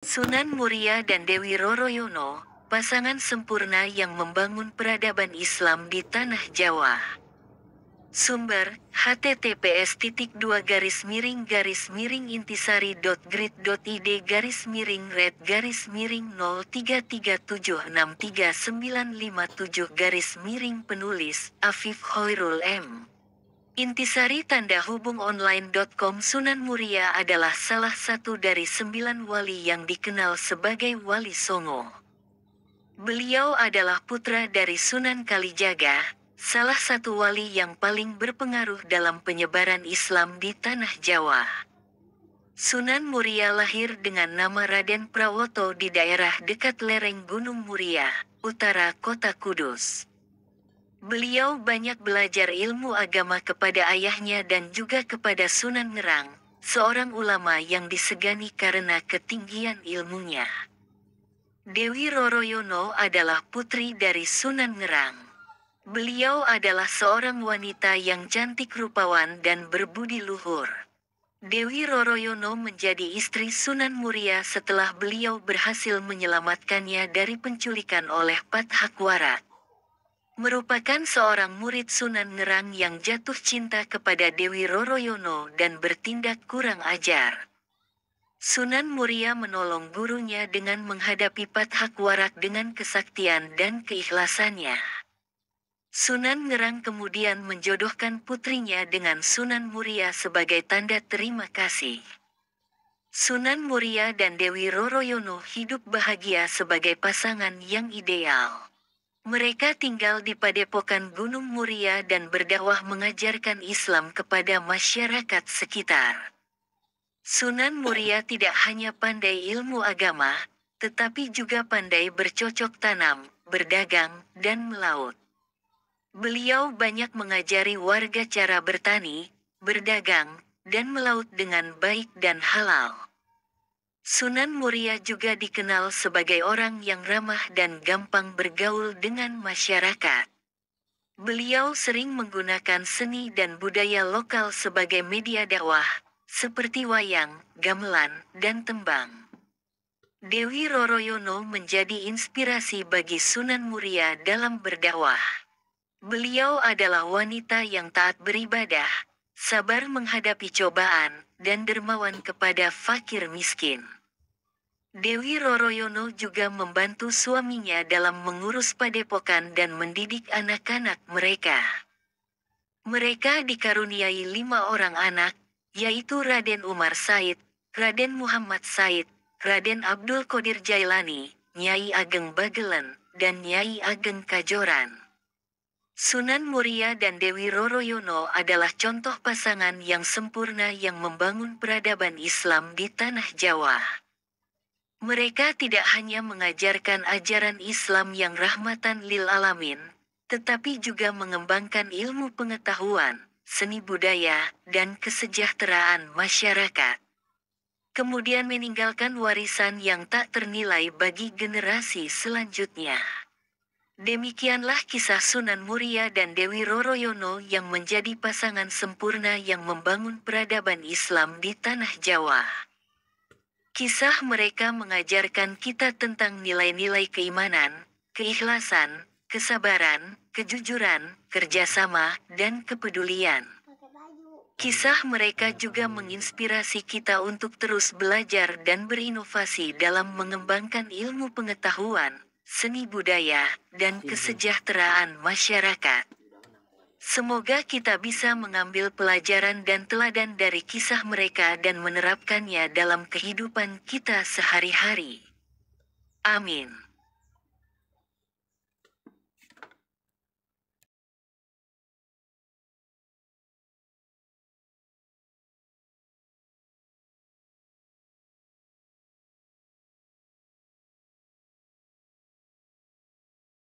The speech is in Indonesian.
Sunan Muria dan Dewi Roroyono, pasangan sempurna yang membangun peradaban Islam di Tanah Jawa. Sumber, https://red-red.id/red-3376397-penulis, Afif Hoirul M. Intisari tanda hubung online.com. Sunan Muria adalah salah satu dari 9 wali yang dikenal sebagai Wali Songo. Beliau adalah putra dari Sunan Kalijaga, salah satu wali yang paling berpengaruh dalam penyebaran Islam di Tanah Jawa. Sunan Muria lahir dengan nama Raden Prawoto di daerah dekat lereng Gunung Muria, utara kota Kudus. Beliau banyak belajar ilmu agama kepada ayahnya dan juga kepada Sunan Ngerang, seorang ulama yang disegani karena ketinggian ilmunya. Dewi Roroyono adalah putri dari Sunan Ngerang. Beliau adalah seorang wanita yang cantik rupawan dan berbudi luhur. Dewi Roroyono menjadi istri Sunan Muria setelah beliau berhasil menyelamatkannya dari penculikan oleh Pathakwarat. Merupakan seorang murid Sunan Ngerang yang jatuh cinta kepada Dewi Roroyono dan bertindak kurang ajar. Sunan Muria menolong gurunya dengan menghadapi Pathakwarat dengan kesaktian dan keikhlasannya. Sunan Ngerang kemudian menjodohkan putrinya dengan Sunan Muria sebagai tanda terima kasih. Sunan Muria dan Dewi Roroyono hidup bahagia sebagai pasangan yang ideal. Mereka tinggal di padepokan Gunung Muria dan berdakwah mengajarkan Islam kepada masyarakat sekitar. Sunan Muria tidak hanya pandai ilmu agama, tetapi juga pandai bercocok tanam, berdagang, dan melaut. Beliau banyak mengajari warga cara bertani, berdagang, dan melaut dengan baik dan halal. Sunan Muria juga dikenal sebagai orang yang ramah dan gampang bergaul dengan masyarakat. Beliau sering menggunakan seni dan budaya lokal sebagai media dakwah, seperti wayang, gamelan, dan tembang. Dewi Roroyono menjadi inspirasi bagi Sunan Muria dalam berdakwah. Beliau adalah wanita yang taat beribadah, sabar menghadapi cobaan, dan dermawan kepada fakir miskin. Dewi Roroyono juga membantu suaminya dalam mengurus padepokan dan mendidik anak-anak mereka. Mereka dikaruniai 5 orang anak, yaitu Raden Umar Said, Raden Muhammad Said, Raden Abdul Qadir Jailani, Nyai Ageng Bagelen, dan Nyai Ageng Kajoran. Sunan Muria dan Dewi Roroyono adalah contoh pasangan yang sempurna yang membangun peradaban Islam di Tanah Jawa. Mereka tidak hanya mengajarkan ajaran Islam yang rahmatan lil alamin, tetapi juga mengembangkan ilmu pengetahuan, seni budaya, dan kesejahteraan masyarakat. Kemudian meninggalkan warisan yang tak ternilai bagi generasi selanjutnya. Demikianlah kisah Sunan Muria dan Dewi Roroyono yang menjadi pasangan sempurna yang membangun peradaban Islam di Tanah Jawa. Kisah mereka mengajarkan kita tentang nilai-nilai keimanan, keikhlasan, kesabaran, kejujuran, kerjasama, dan kepedulian. Kisah mereka juga menginspirasi kita untuk terus belajar dan berinovasi dalam mengembangkan ilmu pengetahuan, seni budaya, dan kesejahteraan masyarakat. Semoga kita bisa mengambil pelajaran dan teladan dari kisah mereka dan menerapkannya dalam kehidupan kita sehari-hari. Amin.